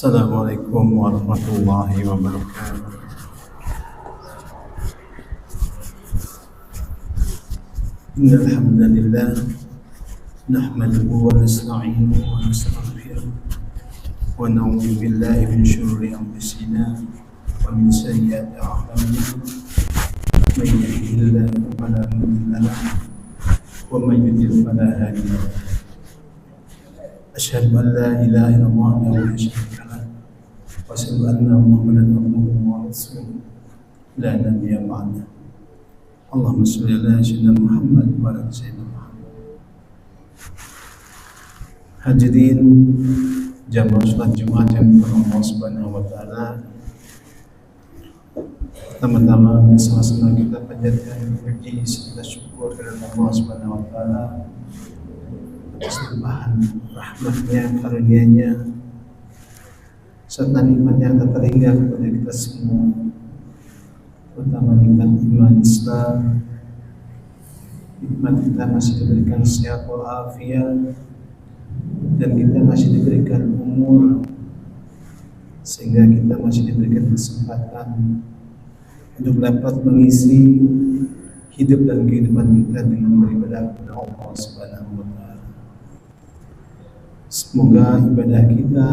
Assalamualaikum warahmatullahi wabarakatuh. Innal hamdalillah nahmaduhu wa nasta'inuhu wa nastaghfiruh wa na'udzu billahi min shururi anfusina wa min sayyiati a'malina. Man yahdihillahu fala mudilla lahu wa man yudlil fala hadiya lahu. Asyhadu an la ilaha illallah wa la syarika lahu wa asyhadu anna Muhammadan abduhu wa rasuluh la nabiyya ba'dahu. Allahumma shalli ala sayyidina Muhammad wa ala sayyidina Muhammad. Hadirin jamaah salat Jumat yang Allah Subhanahu wa taala. Pertama-tama sama-sama kita panjatkan puji serta syukur kepada Allah Subhanahu wa taala atas limpahan rahmatnya, karunia-Nya serta nikmat yang tak terhingga kepada kita semua, terutama nikmat iman Islam. Nikmat kita masih diberikan sehat walafiat dan kita masih diberikan umur, sehingga kita masih diberikan kesempatan untuk dapat mengisi hidup dan kehidupan kita dengan beribadah kepada Allah Subhanahu wa taala. Semoga ibadah kita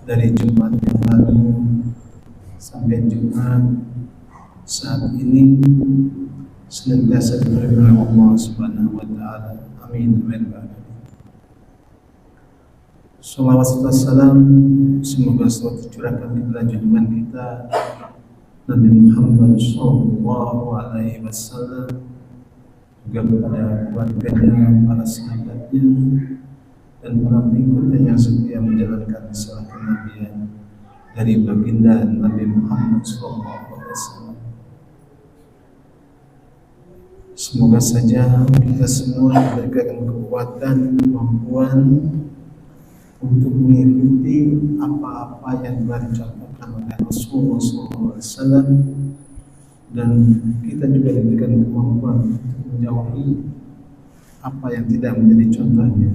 dari Jumat yang lalu sampai Jumat saat ini senantiasa diterima Allah Subhanahu wa taala. Amin. Amin. Salawat serta salam semoga selalu tercurahkan kepada junjungan kita Nabi Muhammad sallallahu alaihi wasallam, juga kepada keluarganya, para sahabatnya, dan para pengikutnya yang setia menjalankan risalah kenabian dari baginda Nabi Muhammad sallallahu alaihi wasallam. Semoga saja kita semua diberikan kekuatan, kemampuan untuk mengikuti apa-apa yang telah dicontohkan oleh Rasulullah SAW, dan kita juga diberikan kemampuan untuk menjauhi apa yang tidak menjadi contohnya.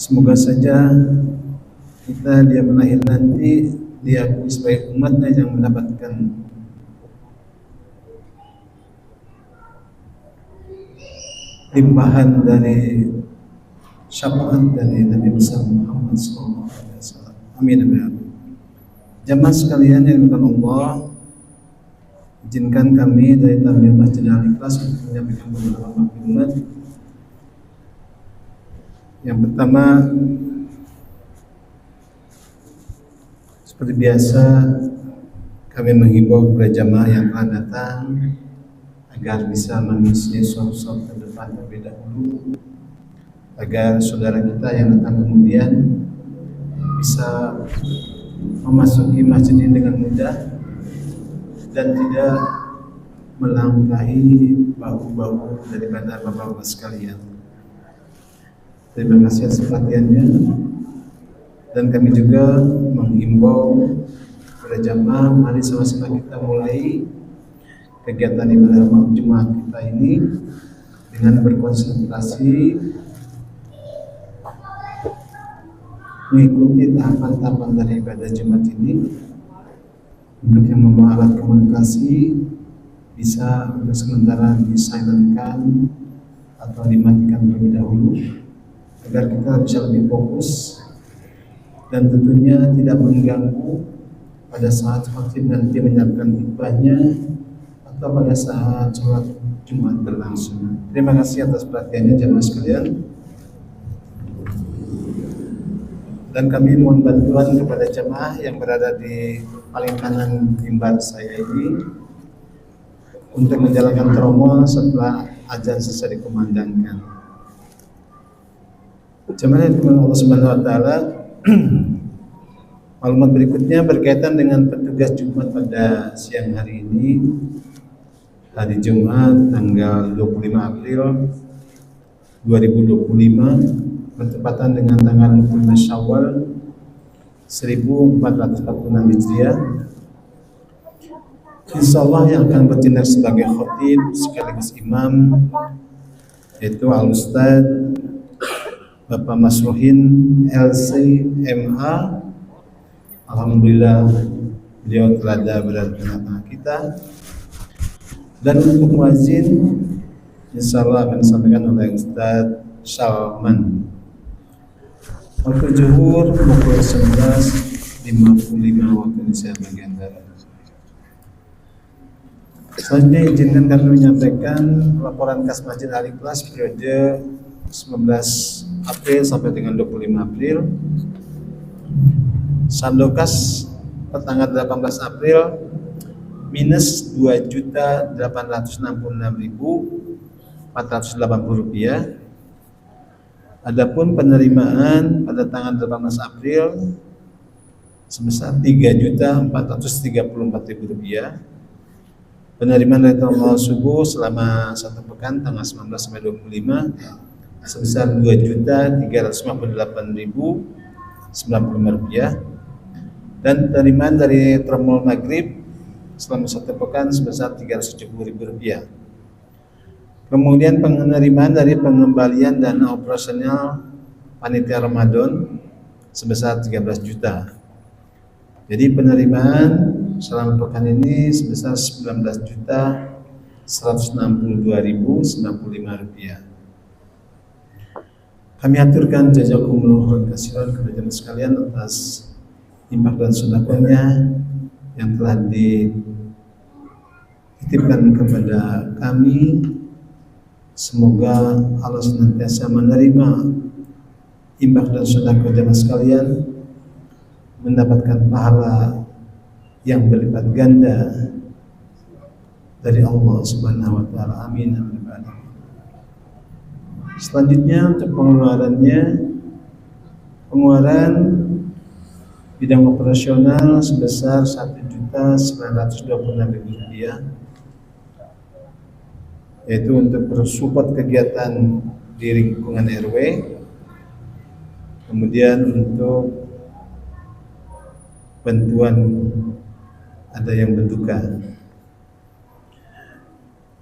Semoga saja kita di zaman akhir nanti diakui sebagai umatnya yang mendapatkan limpahan dari syafaat dari Nabi besar Muhammad SAW. Amin. Amin. Jamaah sekalian yang dimuliakan Allah, izinkan kami dari Tabligh Masjid Al-Ikhlas untuk menyampaikan beberapa maklumat. Yang pertama, seperti biasa kami menghimbau kepada jamaah yang telah datang agar bisa mengisi sop-sop terdepan terlebih dahulu, agar saudara kita yang datang kemudian bisa memasuki masjid ini dengan mudah dan tidak melangkahi bahu-bahu daripada bapak-bapak sekalian. Terima kasih atas perhatiannya, dan kami juga menghimbau kepada jamaah, mari sama-sama kita mulai kegiatan ibadah Jumat kita ini dengan berkonsentrasi mengikuti tahapan-tahapan dari ibadah Jumat ini. Untuk yang membawa alat komunikasi bisa untuk sementara disilentkan atau dimatikan terlebih dahulu agar kita bisa lebih fokus dan tentunya tidak mengganggu pada saat khatib nanti menyampaikan khutbahnya atau pada saat sholat Jumat berlangsung. Terima kasih atas perhatiannya jamaah sekalian. Dan kami mohon bantuan kepada jemaah yang berada di paling kanan mimbar saya ini untuk menjalankan tromol setelah azan selesai dikumandangkan. Jemaah yang dimuliakan Allah Subhanahu wa taala, maklumat berikutnya berkaitan dengan petugas Jumat pada siang hari ini, hari Jumat tanggal 25 April 2025 bertepatan dengan tanggal 5 Syawal 1446 Hijriah. Insyaallah yang akan bertindak sebagai khatib sekaligus imam yaitu Al-Ustaz Bapak Masruhin LCMA. Alhamdulillah beliau telah berada di tengah kita. Dan untuk muazin insyaallah akan disampaikan oleh Ustaz Salman. Waktu zuhur pukul 11.55 waktu Indonesia bagian barat. Selanjutnya izinkan kami menyampaikan laporan kas Masjid Al-Ikhlas periode 19 April sampai dengan 25 April. Saldo kas pertanggal 18 April minus Rp2.866.480. Adapun penerimaan pada tanggal 18 April sebesar Rp3.434.000. Penerimaan dari tanggal subuh selama 1 pekan tanggal 19 sampai 25 sebesar Rp2.358.095. Dan penerimaan dari tromol maghrib selama 1 pekan sebesar Rp370.000. Kemudian penerimaan dari pengembalian dana operasional panitia Ramadan sebesar 13 juta. Jadi penerimaan selama pekan ini sebesar Rp19.162.095. Kami aturkan jazakumullah khairan katsiran kepada jemaah sekalian atas infak dan sedekahnya yang telah dititipkan kepada kami. Semoga Allah senantiasa menerima infak dan sedekah jemaah sekalian, mendapatkan pahala yang berlipat ganda dari Allah Subhanahu wa taala. Amin. Selanjutnya untuk pengeluaran bidang operasional sebesar Rp1.926.000, yaitu untuk bersupport kegiatan di lingkungan RW, kemudian untuk bantuan ada yang berduka.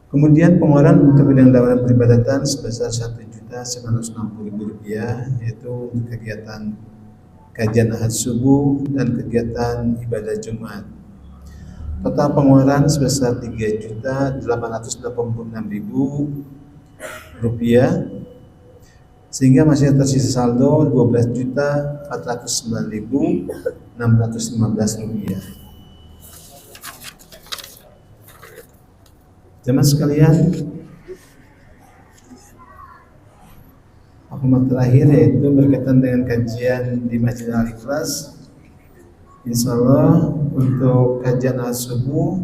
Kemudian pengeluaran untuk bidang dakwah peribadatan sebesar Rp1.960.000, yaitu untuk kegiatan kajian ahad subuh dan kegiatan ibadah Jumat. Total pengeluaran sebesar Rp3.886.000, sehingga masih tersisa saldo Rp12.409.615. Jemaah sekalian, maklumat terakhir yaitu berkaitan dengan kajian di Masjid Al-Ikhlas. Insyaallah untuk kajian subuh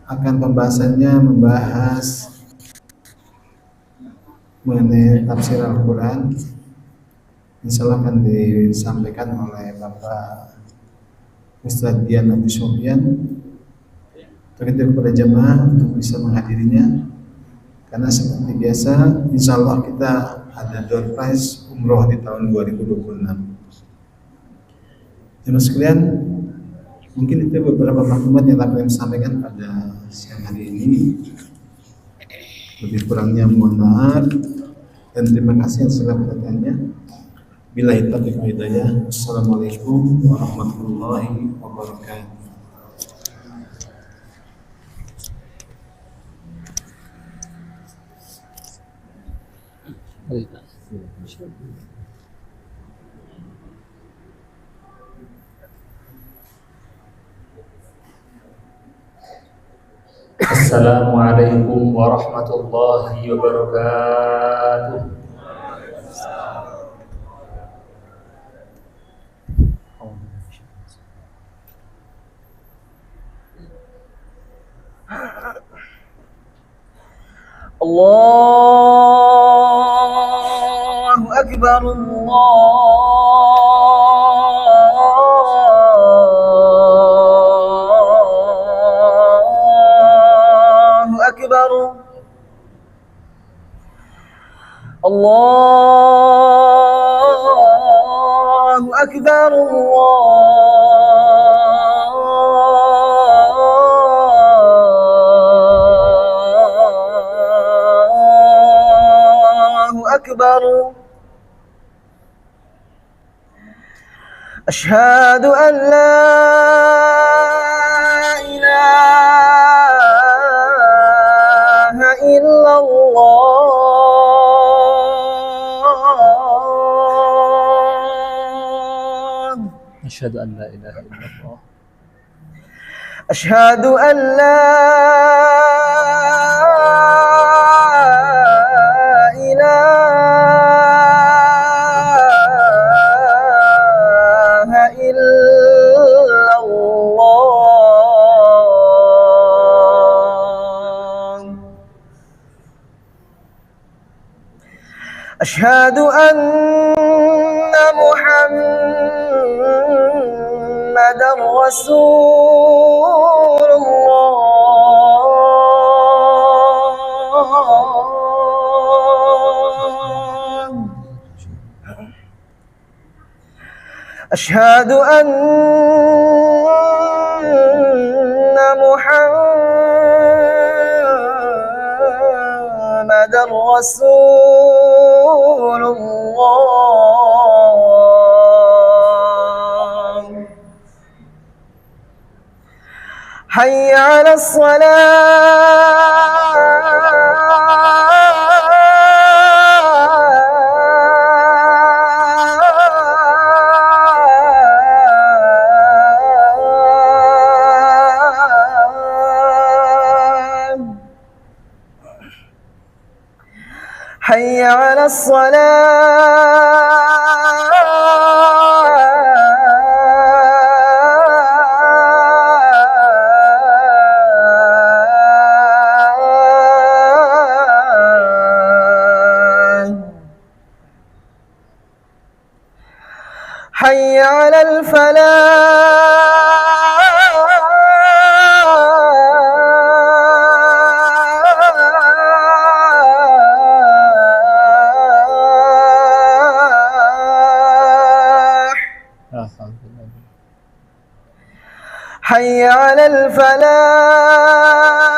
akan pembahasannya membahas mengenai tafsir Al-Quran. Insyaallah akan disampaikan oleh Bapak Ustadz Dian Abi Sofyan. Terima kepada jemaah untuk bisa menghadirinya, karena seperti biasa insyaallah kita ada door prize umroh di tahun 2026. Jemaah sekalian, mungkin itu beberapa maklumat yang dapat kami sampaikan pada siang hari ini. Lebih kurangnya mohon maaf dan terima kasih atas segala perhatiannya. Billahi taufiq wal hidayah. Assalamualaikum warahmatullahi wabarakatuh. Assalamualaikum warahmatullahi wabarakatuh. Allahu Akbar, Allahu Akbar, Allahu Akbar, أكبر أشهد أن لا إله إلا الله أشهد أن لا إله إلا الله أشهد أن لا إله إلا الله أشهد أن محمدًا رسول الله أشهد أن محمدًا رسول الله حي على الصلاة حي على الصلاة حي على الفلاح لا حول ولا قوة حي على الفلاح لا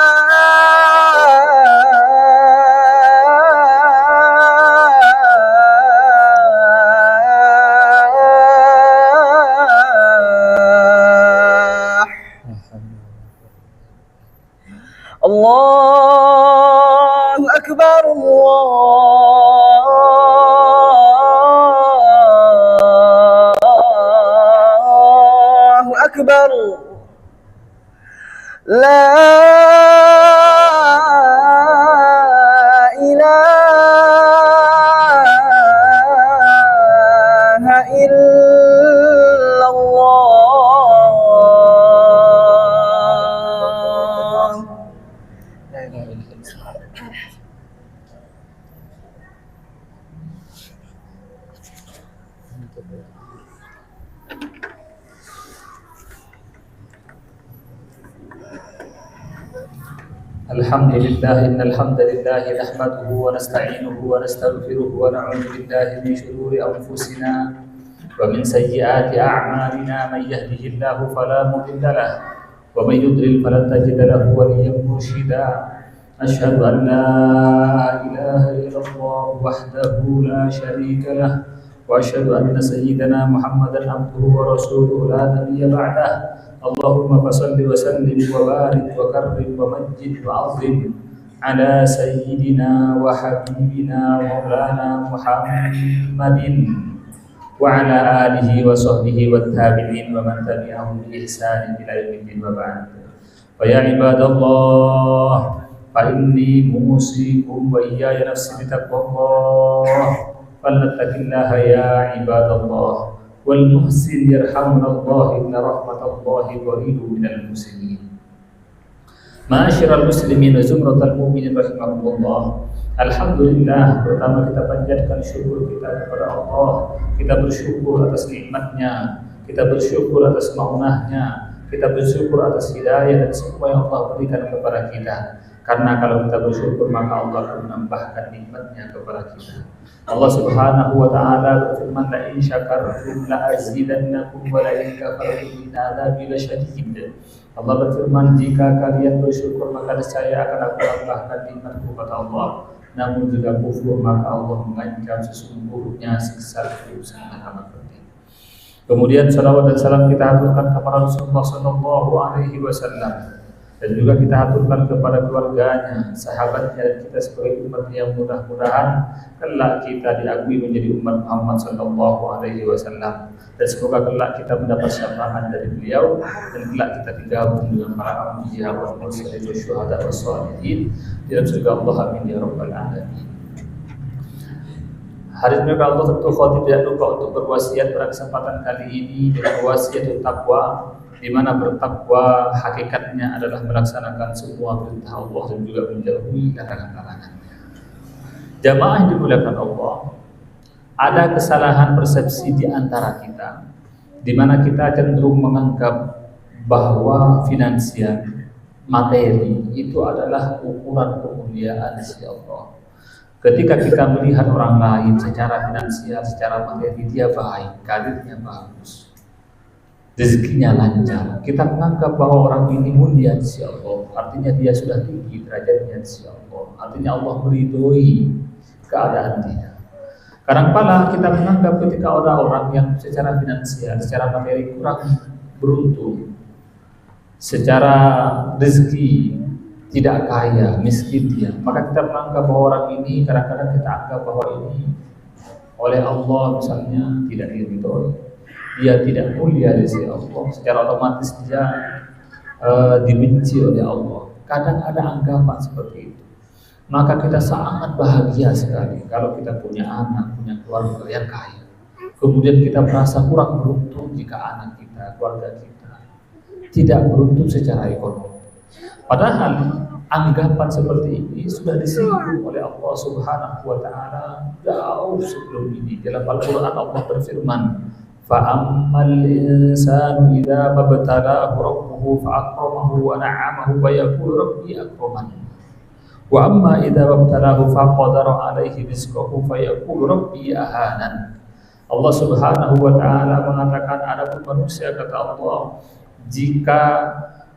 حول ولا قوة الله أكبر الله أكبر لا إله إلا الله لا إله إلا الله الحمد لله إن الحمد لله نحمده ونستعينه ونستغفره ونعوذ بالله من شرور أنفسنا ومن سيئات أعمالنا من يهده الله فلا مضل له ومن يضلل فلن تجد له وليا مرشدا أشهد أن لا إله إلا الله وحده لا شريك له وأشهد أن سيدنا محمدا عبده ورسوله لا نبي بعده اللهم فصل وسلم وبارك وكرم ومجد وعظم على سيدنا وحبيبنا ومولانا محمد وعلى آله وصحبه والتابعين ومن تبعهم بإحسان إلى يوم الدين وبعد فيا عباد الله فإني موصيكم وإياي نفسي بتقوى الله فلنتق الله يا عباد الله والمحسن يرحمنا الله إن رحمة الله قريب من المحسنين معاشر المسلمين وزمرة المؤمنين rahimahumullah. Alhamdulillah, pertama kita panjatkan syukur kita kepada Allah. Kita bersyukur atas nikmatnya, kita bersyukur atas maunahnya, kita bersyukur atas hidayah dan semua yang Allah berikan kepada kita. Karena kalau kita bersyukur maka Allah akan menambahkan nikmatnya kepada kita. Allah Subhanahu wa taala berfirman, la in syakartum la azidannakum wa la in kafartum inna adzabi lasyadid. Allah berfirman, jika kalian bersyukur maka saya akan aku tambahkan nikmatku kata Allah. Namun jika kufur maka Allah mengancam sesungguhnya siksa itu sangat amat pedih. Kemudian salawat dan salam kita aturkan kepada Rasulullah Sallallahu Alaihi Wasallam dan juga kita aturkan kepada keluarganya, sahabatnya, dan kita sebagai umat yang mudah-mudahan kelak kita diakui menjadi umat Muhammad Sallallahu Alaihi Wasallam, dan semoga kelak kita mendapat syafaat dari beliau dan kelak kita digabung dengan para anbiya wal mursalin wa syuhada was shalihin dalam surga Allah. Amin ya rabbal alamin. Hari ini Allah tentu khotib tidak lupa untuk berwasiat pada kesempatan kali ini dengan wasiat takwa, di mana bertakwa hakikatnya adalah melaksanakan semua perintah Allah dan juga menjauhi larangan-larangannya. Jamaah yang dimuliakan Allah, ada kesalahan persepsi di antara kita, di mana kita cenderung menganggap bahwa finansial, materi itu adalah ukuran kemuliaan di sisi Allah. Ketika kita melihat orang lain secara finansial, secara materi dia baik, karirnya bagus, rezekinya lancar, kita menganggap bahwa orang ini mulia di sisi Allah, artinya dia sudah tinggi derajatnya di sisi Allah, artinya Allah meridhoi keadaan dia. Kadang-kala kita menganggap ketika orang yang secara finansial, secara materi kurang beruntung, secara rezeki tidak kaya, miskin dia, maka kita menganggap bahwa orang ini, kadang-kadang kita anggap bahwa ini oleh Allah misalnya tidak diridhoi, dia tidak mulia di sisi Allah, secara otomatis dia dibenci oleh Allah. Kadang ada anggapan seperti itu. Maka kita sangat bahagia sekali kalau kita punya anak, punya keluarga yang kaya. Kemudian kita merasa kurang beruntung jika anak kita, keluarga kita tidak beruntung secara ekonomi. Padahal anggapan seperti ini sudah disinggung oleh Allah Subhanahu wa taala jauh sebelum ini. Dalam Al-Qur'an Allah berfirman, "Fa'ammal insanu idza mabtalahu rabbuhu fa'akramahu wa na'amahu fa yaqulu rabbi akraman. Wa amma idza mabtalahu faqadara 'alaihi rizqahu fa yaqulu rabbi ahanan." Allah Subhanahu wa taala mengatakan, adapun manusia, kata Allah, jika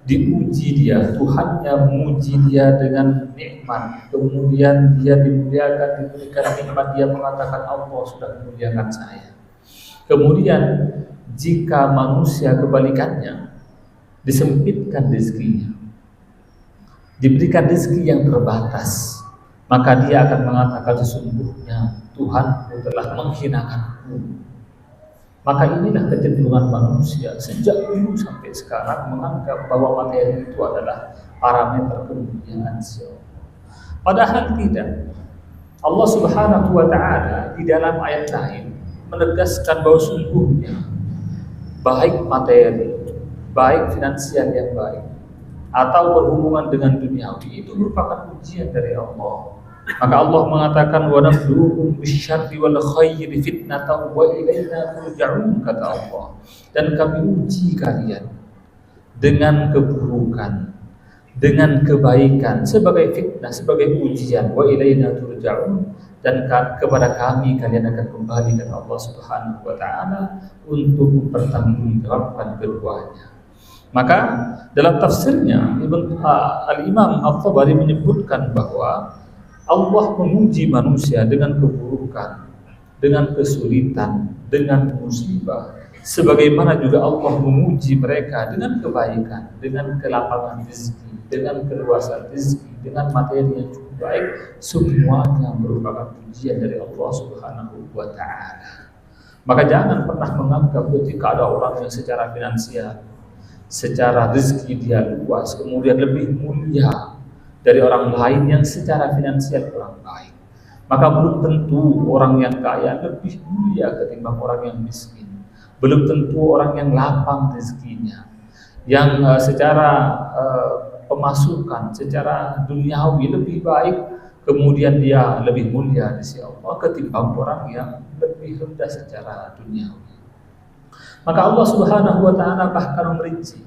diuji dia, Tuhannya menguji dia dengan nikmat, kemudian dia dimuliakan, diberikan nikmat, dia mengatakan Allah sudah memuliakan saya. Kemudian jika manusia kebalikannya, disempitkan rezekinya, diberikan rezeki yang terbatas, maka dia akan mengatakan sesungguhnya Tuhanku telah menghinakanku. Maka inilah kecenderungan manusia sejak dulu sampai sekarang menganggap bahwa materi itu adalah parameter kemuliaan Allah. Padahal tidak. Allah Subhanahu wa taala di dalam ayat lain menegaskan bahwa sungguhnya baik materi, baik finansial yang baik atau berhubungan dengan duniawi itu merupakan ujian dari Allah. Maka Allah mengatakan wa nabluukum bisyarri wal khairi fitnatan wa ilaina turja'un, kata Allah, dan kami uji kalian dengan keburukan, dengan kebaikan sebagai fitnah, sebagai ujian, wa ilaina turja'un, dan kepada kami kalian akan kembali, kata Allah Subhanahu wa taala, untuk mempertanggungjawabkan keduanya. Maka dalam tafsirnya Al-Imam Al-Tabari menyebutkan bahwa Allah menguji manusia dengan keburukan, dengan kesulitan, dengan musibah, sebagaimana juga Allah menguji mereka dengan kebaikan, dengan kelapangan rezeki, dengan keluasan rezeki, dengan materi yang cukup baik. Semuanya merupakan ujian dari Allah Subhanahu wa taala. Maka jangan pernah menganggap ketika ada orang yang secara finansial, secara rezeki dia luas, kemudian lebih mulia dari orang lain yang secara finansial kurang baik, maka belum tentu orang yang kaya lebih mulia ketimbang orang yang miskin. Belum tentu orang yang lapang rezekinya, yang secara pemasukan, secara duniawi lebih baik, kemudian dia lebih mulia di sisi Allah ketimbang orang yang lebih rendah secara duniawi. Maka Allah Subhanahu wa taala bahkan merinci,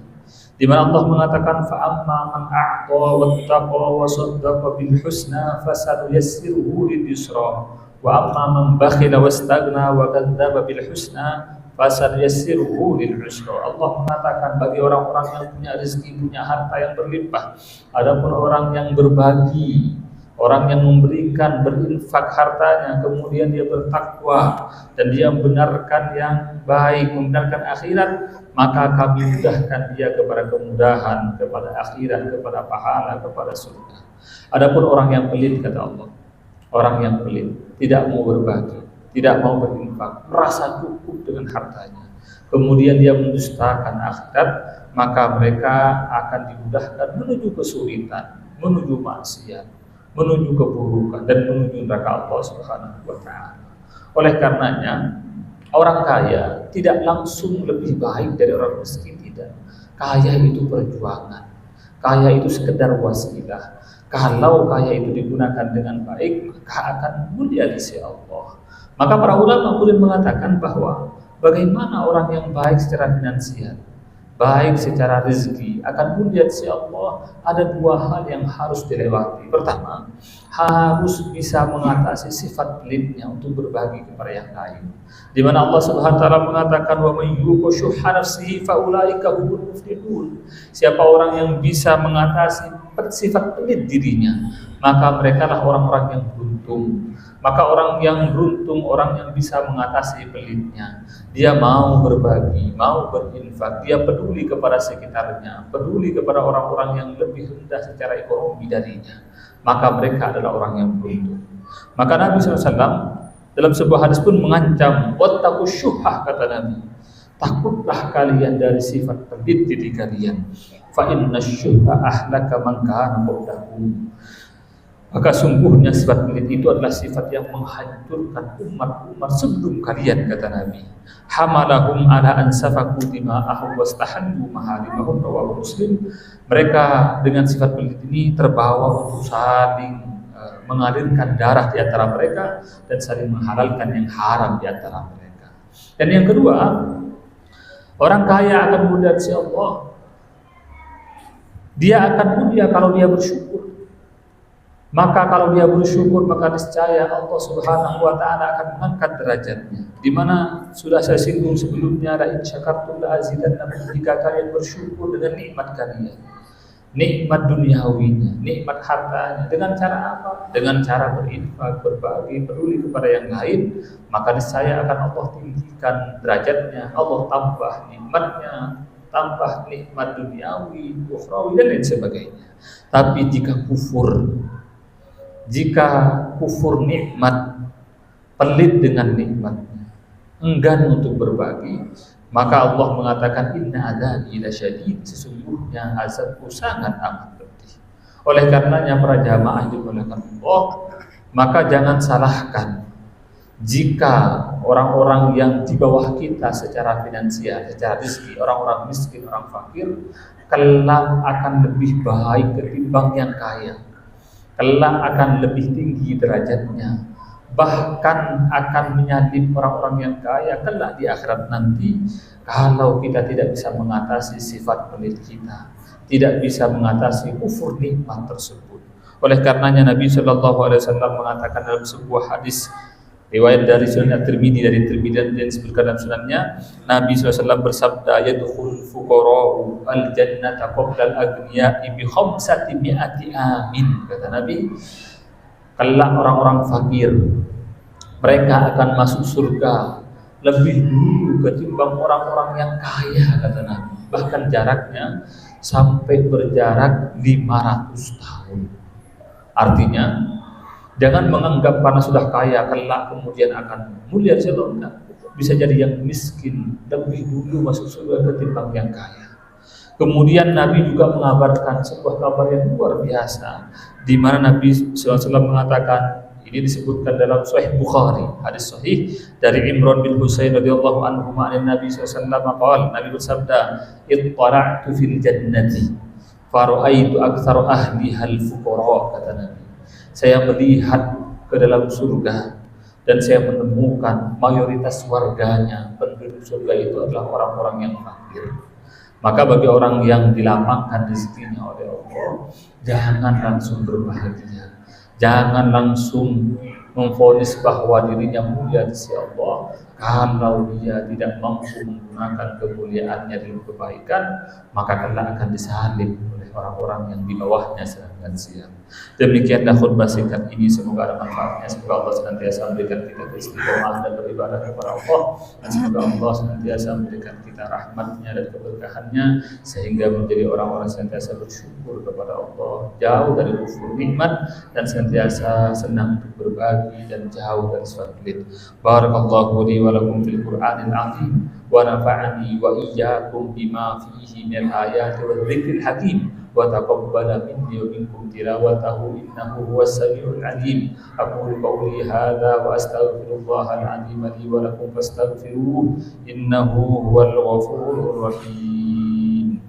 di mana Allah mengatakan fa amma man a'ta wattaqa wa saddaqa bil husna fasanuyassiruhu lil yusra wa amma man bakhila wastaghna wa kadzdzaba bil husna fasanuyassiruhu lil usra. Allah mengatakan bagi orang-orang yang punya rezeki, punya harta yang berlimpah, adapun orang yang berbagi, Orang yang memberikan, berinfak hartanya, kemudian dia bertakwa dan dia membenarkan yang baik, membenarkan akhirat, maka kami mudahkan dia kepada kemudahan, kepada akhirat, kepada pahala, kepada surga. Adapun orang yang pelit, kata Allah, orang yang pelit, tidak mau berbagi, tidak mau berinfak, merasa cukup dengan hartanya, kemudian dia mendustakan akhirat, maka mereka akan dimudahkan menuju kesulitan, menuju maksiat, menuju keburukan, dan menuju neraka Allah Subhanahu wa Ta'ala. Oleh karenanya, orang kaya tidak langsung lebih baik dari orang miskin, tidak. Kaya itu perjuangan, kaya itu sekedar wasilah. Kalau kaya itu digunakan dengan baik, maka akan mulia di sisi Allah. Maka para ulama kemudian mengatakan bahwa bagaimana orang yang baik secara finansial, baik secara rezeki, akan mulia di sisi Allah, ada dua hal yang harus dilewati. Pertama, harus bisa mengatasi sifat pelitnya untuk berbagi kepada yang lain. Di mana Allah Subhanahu wa taala mengatakan, wa may yuqa syuhha nafsihi fa ulaika humul muflihun. Siapa orang yang bisa mengatasi sifat pelit dirinya, maka merekalah orang-orang yang beruntung. Maka orang yang beruntung, orang yang bisa mengatasi pelitnya, dia mau berbagi, mau berinfak, dia peduli kepada sekitarnya, peduli kepada orang-orang yang lebih rendah secara ekonomi darinya, maka mereka adalah orang yang beruntung. Maka Nabi SAW dalam sebuah hadis pun mengancam, wattaqu syuhah, kata Nabi, takutlah kalian dari sifat pelit diri kalian, fa inna syuhha ahlaka man kana qablakum. Maka sungguhnya sifat pelit itu adalah sifat yang menghancurkan umat-umat sebelum kalian, kata Nabi. Hamalahum ala an safaku dima'ahum wastahannu maharimahum, rawahu Muslim. Mereka dengan sifat pelit ini terbawa untuk saling mengalirkan darah di antara mereka dan saling menghalalkan yang haram di antara mereka. Dan yang kedua, orang kaya akan mulia di sisi Allah. Dia akan mulia kalau dia bersyukur. Maka kalau dia bersyukur, maka niscaya Allah Subhanahu wa Ta'ala akan mengangkat derajatnya. Di mana sudah saya singgung sebelumnya, la in syakartum la azidannakum, jika kalian bersyukur dengan nikmat kalian, nikmat duniawinya, nikmat hartanya, dengan cara apa? Dengan cara berinfak, berbagi, peduli kepada yang lain, maka niscaya akan Allah tinggikan derajatnya, Allah tambah nikmatnya, tambah nikmat duniawi, ukhrawi, dan lain sebagainya. Tapi jika kufur nikmat, pelit dengan nikmatnya, enggan untuk berbagi, maka Allah mengatakan, inna adzabi lasyadid, sesungguhnya azabku sangat amat pedih. Oleh karenanya para jamaah dimuliakan Allah, maka jangan salahkan jika orang-orang yang di bawah kita secara finansial, secara rezeki, orang-orang miskin, orang fakir, kelak akan lebih baik ketimbang yang kaya, kelak akan lebih tinggi derajatnya, bahkan akan menyalip orang-orang yang kaya kelak di akhirat nanti, kalau kita tidak bisa mengatasi sifat pelit kita, tidak bisa mengatasi kufur nikmat tersebut. Oleh karenanya Nabi SAW mengatakan dalam sebuah hadis riwayat dari Sunan At-Tirmidzi, dari Tirmidzi dan disebutkan dalam sunannya, Nabi SAW bersabda, yadkhul fuqara'u al-jannata qabla al-aghniya'i bi khamsati mi'ati amin, kata Nabi, kelak orang-orang fakir mereka akan masuk surga lebih dulu ketimbang orang-orang yang kaya, kata Nabi. Bahkan jaraknya sampai berjarak 500 tahun. Artinya jangan menganggap karena sudah kaya kelak kemudian akan mulia di sisi Allah. Bisa jadi yang miskin lebih dulu masuk surga ketimbang yang kaya. Kemudian Nabi juga mengabarkan sebuah kabar yang luar biasa, di mana Nabi SAW mengatakan, ini disebutkan dalam Sahih Bukhari, hadis sahih dari Imran bin Husain radhiyallahu anhu, Nabi SAW qala, Nabi bersabda, ittara'tu fil jannati fara'aitu aktsara ahliha al-fuqara, kata Nabi, saya melihat ke dalam surga dan saya menemukan mayoritas warganya, penduduk surga itu adalah orang-orang yang fakir. Maka bagi orang yang dilapangkan rezekinya oleh Allah, jangan langsung berbahagia, jangan langsung memvonis bahwa dirinya mulia di sisi Allah. Kalau dia tidak mampu menggunakan kemuliaannya dalam kebaikan, maka kelak akan disalib oleh orang-orang yang di bawahnya sedangkan siang. Demikianlah khutbah singkat ini, semoga ada manfaatnya. Semoga Allah senantiasa memberikan kita istiqomah dan beribadah kepada Allah, dan semoga Allah senantiasa memberikan kita rahmatnya dan keberkahannya sehingga menjadi orang-orang senantiasa bersyukur kepada Allah, jauh dari kufur nikmat, dan senantiasa senang untuk berbagi dan jauh dari sifat pelit. Barakallahu li wa lakum fil Qur'anil azim wa nafa'ani wa iyyakum bima fihi min ayati wa dzikril hakim wa taqabbala minni wa minkum tilawatahu innahu huwas samiul alim. Aqulu qawli hadza wa astaghfirullahal azim li wa lakum fastaghfiruhu innahu huwal ghafurur rahim.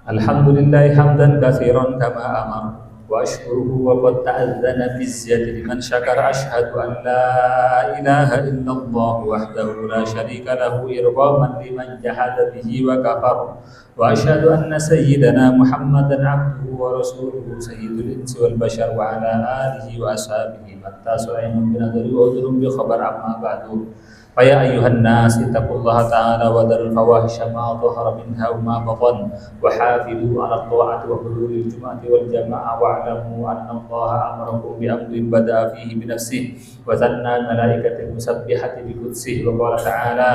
Alhamdulillah hamdan katsiran kama amar wa ashkuruhu wa qad ta'adzana fi ziyadati liman syakara. Ashhadu an la ilaha illallah wahdahu la syarika lahu irghaman liman jahada bihi wa kafar wa ashhadu anna sayyidana Muhammadan abduhu wa rasuluhu sayyidul insi wal bashar wa ala alihi wa ashabihi matta sura'imun binadari wa udrum bi khabar amma ba'du. Faya ayuhan nas ittaqullaha ta'ala wa darul fawahisha ma dhahara minha wa ma batan wa hafidhu 'ala ta'ati wa huduril jum'ati wal jama'ah wa 'alamu anna Allaha amarakum bi amrin bada'a fihi bi nafsihi wa zanna malaikatil musabbihati bi qudsih wa qala ta'ala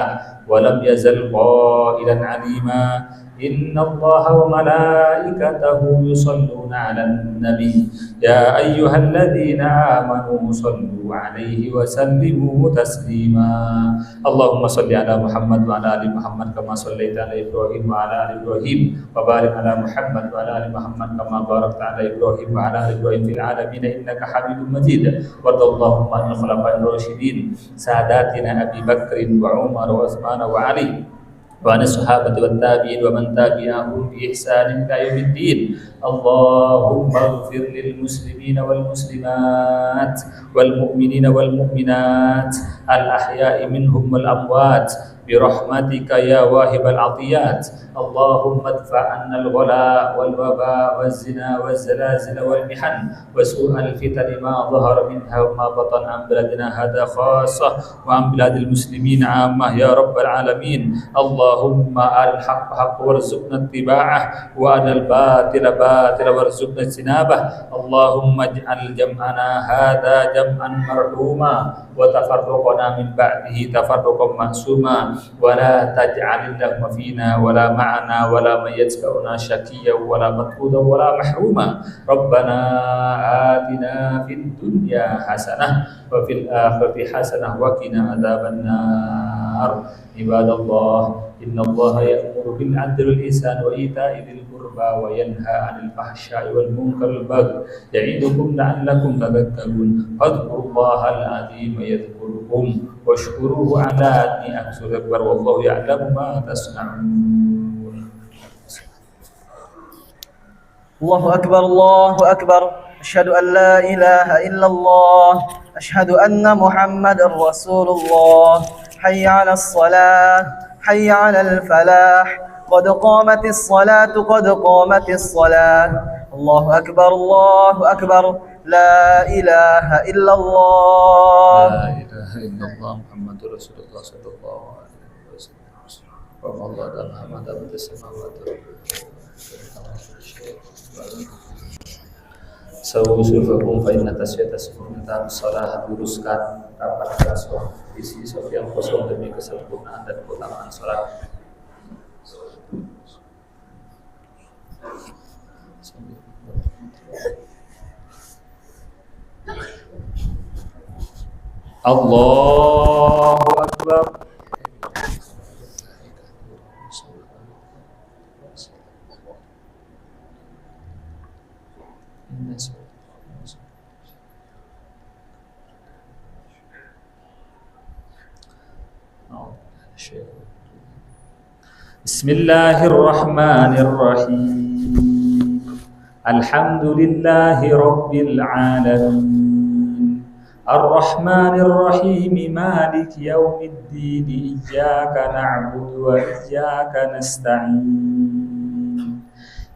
wa lam yazal qailan 'alima inna Allaha wa malaikatahu yusalluna 'alan nabi ya ayyuhalladzina amanu sallu 'alaihi wa sallimu taslima. Allahumma salli ala Muhammad wa ala ali Muhammad kama sallaita ala Ibrahim wa ala ali Ibrahim wa barik ala Muhammad wa ala ali Muhammad kama barakta ala Ibrahim wa ala ali Ibrahim fil alamin innaka Hamidum Majid. Warḍallahumma anil khulafa'ir rasyidin sadatina Abi Bakrin wa Umar wa Utsman wa Ali wa anis sahabati wat tabi'in wa man tabi'ahum bi ihsanin ila yaumiddin. Allahumma ighfir lil muslimina wal muslimat wal mu'minina wal mu'minat al ahya'i minhum wal amwat bi rahmatika ya wahibal atiyat. Allahumma adfa' anna al ghala wal waba waz zina waz zalazil wal mihan wa su'al fitan ma dhahara minha wa ma batan an baladina hadha khassah wa an biladil muslimin 'ammah ya rabbal alamin. Allahumma al haqq haqq warzuqna ittiba'ah wa anal batila batila warzuqna ijtinabah. Allahumma ij'al jam'ana hadha jam'an marhuma wa tafarruqana min ba'dihi tafarruqan ma'suma wa la taj'al lahum fina wa la ma'ana wa la man yatba'una shakiyya wa la matruda wa la mahruma. Rabbana atina fid dunya hasanah wa fil akhirati hasanah wa qina adzabannar. Ibadallah, innallaha ya'muru bil 'adli wal ihsani wa ita'i dzil qurba wa yanha 'anil fahsya'i wal munkaril baghi ya'idukum la'allakum tadhakkarun. Fadhkurullahal 'azima yadhkurukum washkuruhu 'ala ni'amihi akbar wallahu ya'lamu ma tasna'un. Allahu akbar, Allahu akbar. Asyhadu an la ilaha illallah, asyhadu anna Muhammadar Rasulullah. Hayya 'alas shalah, hayya 'alal falah, qad qamatis salatu, qad qamatis salah. Allahu akbar, Allahu akbar. La ilaha illallah. La ilaha illallah Muhammadur Rasulullah sallallahu alaihi wasallam. Wa Allah dan Muhammad abdus samawati Sawusufakum fa inna tasyata sunnah salah. Luruskan rapat kosong, isi sof yang kosong demi kesempurnaan dan keutamaan salat. Allahu Akbar. Bismillahirrahmanirrahim. Alhamdulillahi rabbil alamin. الرحمن الرحيم مالك يوم الدين إياك نعبد وإياك نستعين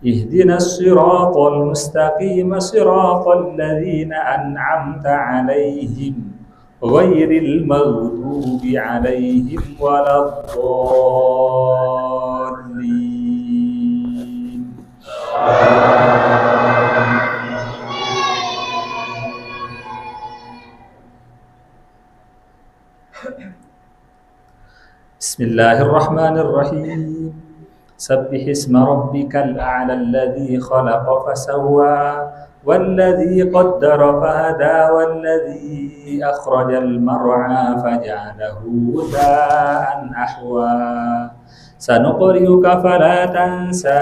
اهدنا الصراط المستقيم صراط الذين أنعمت عليهم غير المغضوب عليهم ولا الضالين. بسم الله الرحمن الرحيم سبح اسم ربك الأعلى الذي خلق فسوى والذي قدر فهدى والذي أخرج المرعى فجعله غثاء أحوى سنقرئك فلا تنسى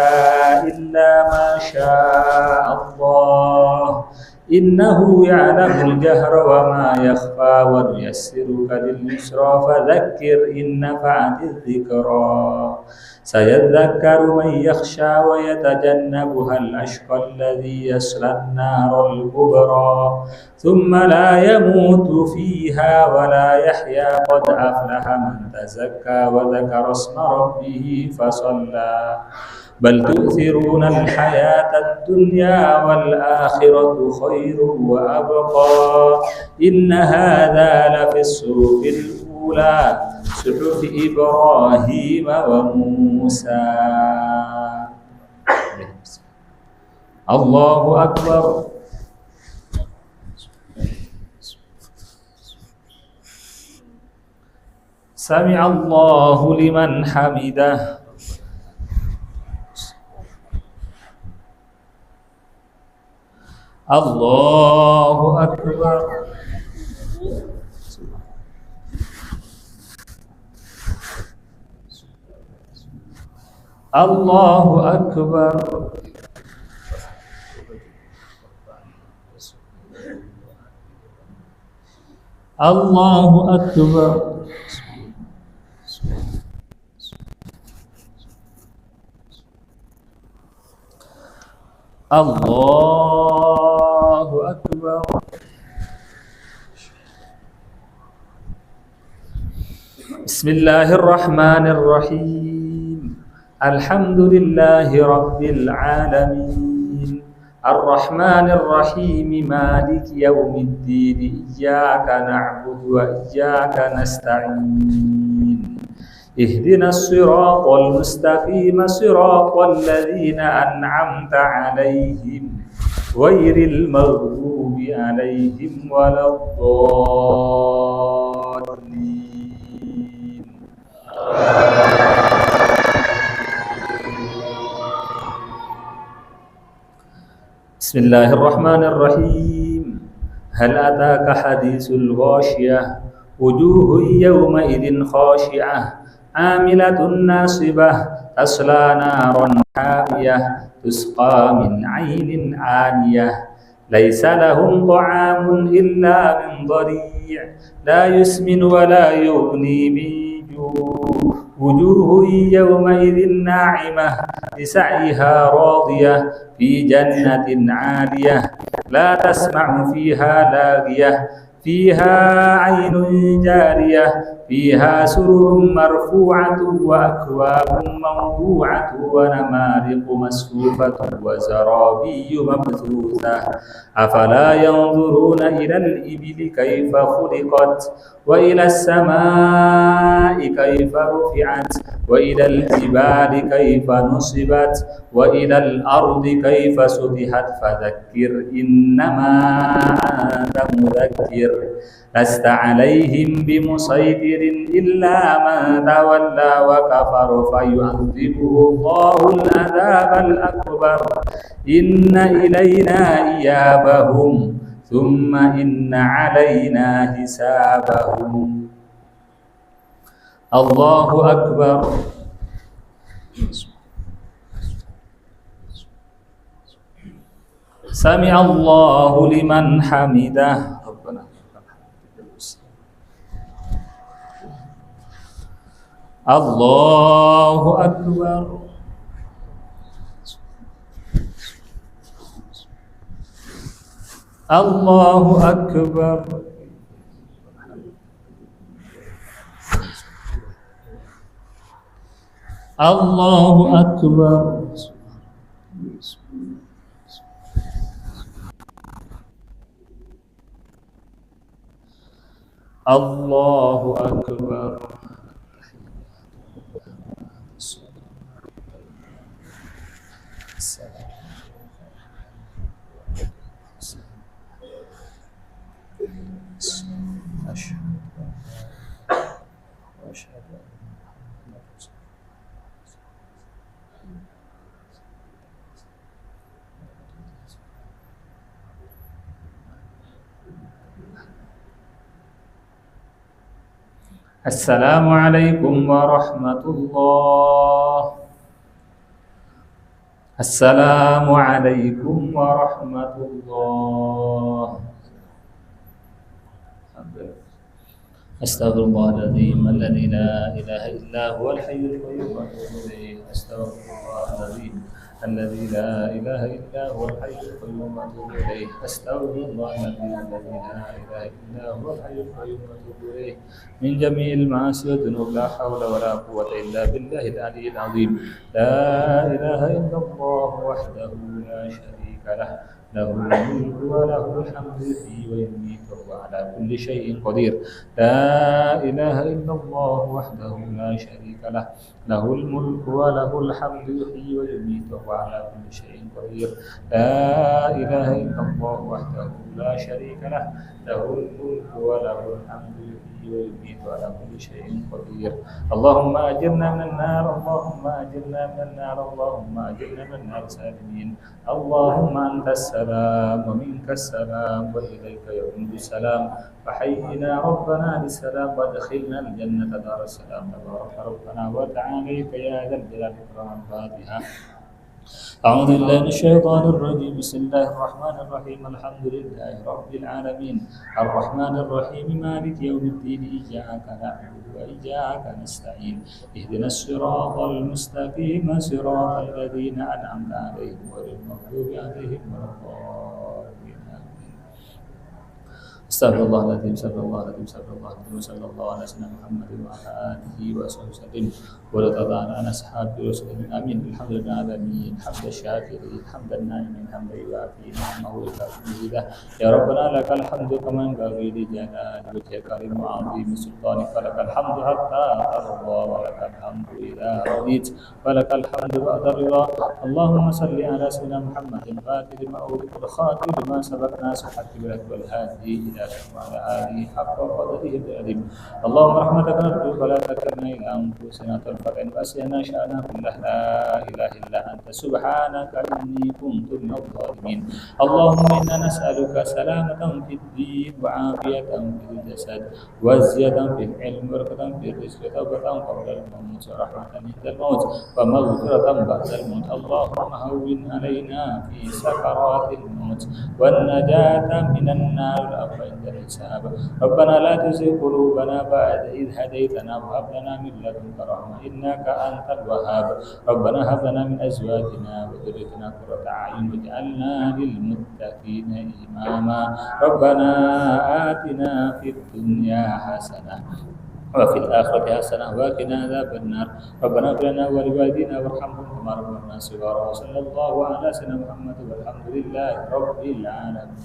إلا ما شاء الله إنه يعلم الجهر وما يخفى ونيسرك لليسرى فذكر إن نفعت الذكرى سيذكر من يخشى ويتجنبها الأشقى الذي يصلى النار الكبرى ثم لا يموت فيها ولا يحيا قد أفلح من تزكى وذكر اسم ربه فصلى بل تؤثرون الحياة الدنيا والآخرة خير وأبقى إن هذا لفي الصحف الأولى صحف إبراهيم وموسى. الله أكبر. سمع الله لمن حمده. الله أكبر. الله أكبر. الله أكبر. الله أكبر. بسم الله الرحمن الرحيم الحمد لله رب العالمين الرحمن الرحيم مالك يوم الدين إياك نعبد وإياك نستعين اهدنا الصراط المستقيم صراط الذين أنعمت عليهم غير المغضوب عليهم ولا الضالين. بسم الله الرحمن الرحيم هل أتاك حديث الغاشية وجوه يومئذ خاشعة عاملة ناصبة تصلى نارا حامية تسقى من عين آنية ليس لهم طعام إلا من ضريع لا يسمن ولا يغني من جوع وجوه يومئذ ناعمة لسعيها راضية في جنة عالية لا تسمع فيها لاغية فيها عين جارية فيها سرر مرفوعة وأكواب موضوعة ونمارق مسفوفة وزرابي مبثوثة أفلا ينظرون إلى الإبل كيف خلقت وإلى السماء كيف رفعت وإلى الجبال كيف نصبت وإلى الأرض كيف سطحت فذكر إنما أنت مذكر لست عليهم بمسيطر إلا من تولى وكفر فيعذبه الله العذاب الأكبر إن إلينا إيابهم ثم إن علينا حسابهم. الله أكبر. سمع الله لمن حمده. ربنا الله أكبر. الله أكبر. الله أكبر. الله أكبر. السلام عليكم ورحمة الله. السلام عليكم ورحمة الله. أستغفر الله العظيم الذي لا إله إلا هو الحي القيوم وأتوب إليه. أستغفر الله العظيم الذي لا إله إلا هو الحي القيوم وأتوب إليه. أستغفر الله العظيم الذي لا إله إلا هو الحي القيوم وأتوب إليه من جميع المعاصي والذنوب. لا حول ولا قوة إلا بالله العلي العظيم. لا إله إلا الله وحده لا شريك له، له الملك وله الحمد يحيي ويميت وهو على كل شيء قدير. لا إله إلا الله وحده لا شريك له، له الملك وله الحمد يحيي ويميت وهو على كل شيء قدير. لا إله إلا الله وحده لا شريك له، له الملك وله الحمد يحيي ويميت وعلى كل شيء قدير. اللهم أجرنا من النار، اللهم أجرنا من النار، اللهم أجرنا من النار سالمين. اللهم أنت السلام ومنك السلام وإليك يعود السلام. فحينا ربنا بالسلام وادخلنا الجنة دار السلام. تبارك ربنا وتعاليك يا ذا الجلال والإكرام. الفاتحة. أعوذ بالله من الشيطان الرجيم. بسم الله الرحمن الرحيم. الحمد لله رب العالمين الرحمن الرحيم مالك يوم الدين. إياك نعبد وإياك نستعين. اهدنا الصراط المستقيم صراط الذين أنعمت عليهم غير المغضوب عليهم ولا الضالين. استغفر الله العظيم، استغفر الله العظيم، استغفر الله العظيم، وصلى الله على سيدنا محمد وعلى آله وصحبه وسلم ورضي عن أصحابه وسلم. آمين. الحمد لله العالمين، حمد الشاكرين، حمد الناعمين، حمد يوافي نعمه ويكافئ مزيده. يا ربنا لك الحمد كما ينبغي لجلال وجهك الكريم وعظيم سلطانك. لك الحمد حتى ترضى، ولك الحمد إذا رضيت، ولك الحمد بعد الرضا. اللهم صل على سيدنا محمد الفاتح لما أغلق والخاتم لما سبق ناصر الحق بالحق والهادي إلى وعلى آله حق قدره العظيم. اللهم رحمتك نرجو فلا تكلنا إلى أنفسنا طرفة عين وأسينا شأننا كله. لا إله إلا أنت سبحانك إني كنت من الظالمين. اللهم إنا نسألك سلامة في الدين وعافية في الجسد وزيادة في العلم وبركة في الرزق وتوبة قبل الموت ورحمة عند الموت ومغفرة بعد الموت. اللهم هون علينا في سكرات الموت والنجاة من النار والعفو عند الحساب. ربنا لا تزغ قلوبنا بعد إذ هديتنا وهب لنا من لدنك رحمة إنك أنت الوهاب. ربنا هب لنا من أزواجنا وذريتنا قرة أعين واجعلنا للمتقين إماما. ربنا آتنا في الدنيا حسنة وفي الآخرة حسنة وقنا عذاب النار. ربنا اغفر لنا ولوالدينا وارحمهم كما ربونا صغارا. وصلى الله على سيدنا محمد والحمد لله رب العالمين.